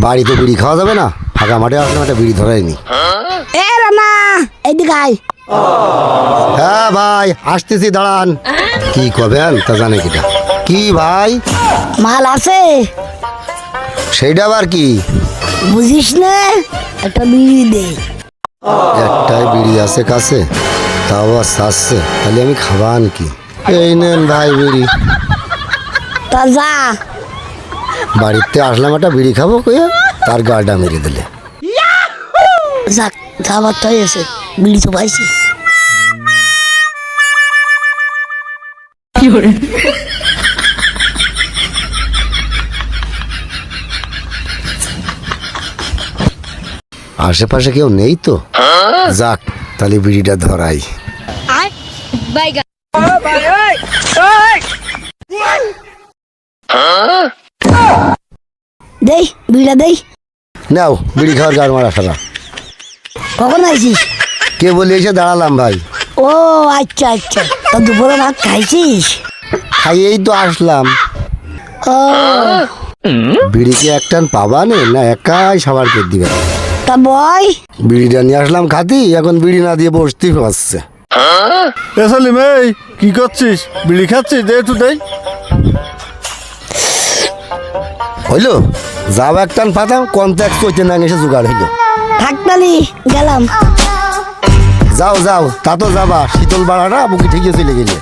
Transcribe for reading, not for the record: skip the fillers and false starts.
বাড়ি তো বিড়ি খাওয়া যাবে না, ফাঁকা মাঠে আসলে একটা বিড়ি ধরাইনি। এ রানা এদিকে আয়। হ্যাঁ ভাই আসতেছি, দাঁড়ান। কি কবেন তা জানে কিটা? কি ভাই? মাল আছে? সেইটা আবার কি? বুঝিস না, একটা বিড়ি দে। একটাই বিড়ি আছে কাছে, তাও আবার চাচ্ছে, তাহলে আমি খাবান কি? এই নেন ভাই বিড়ি। তা যা। বাড়িতে আসলাম একটা বিড়ি খাবো কইয়া তার গালটা মেরে দিলে। যাক, যাবার তো হয়েছে, বিড়ি তো পাইছি। আশেপাশে কেউ নেই তো, যাক তাহলে বিড়িটা ধরাই। দেই বিড়িটা দেই। নাও বিড়ি খাওয়ার গাড় মারা সারা। কখন আইছিস? কে বলে এসে দাঁড়ালাম ভাই। ও আচ্ছা আচ্ছা, তা দুপুরে ভাত খাইছিস? খাইয়েই তো আসলাম। ও বিড়ি কি একটান পাবানে না একাই সবার করে দিবে? তা বয়। বিড়িটা নিয়ে আসলাম খাতি, এখন বিড়ি না দিয়ে বসতেই পারছে। এ সালিম, এই কি করছিস? বিড়ি খাচ্ছিস? দে একটু দেই। হইলো যাও একটান পাতাম, কন্ট্যাক্ট করতে না এসে জোগাড় হইলো। থাকতালি গেলাম। যাও যাও, তা তো যাবা, শীতল বাড়াটা বুকে ঠিকই চলে গেলে।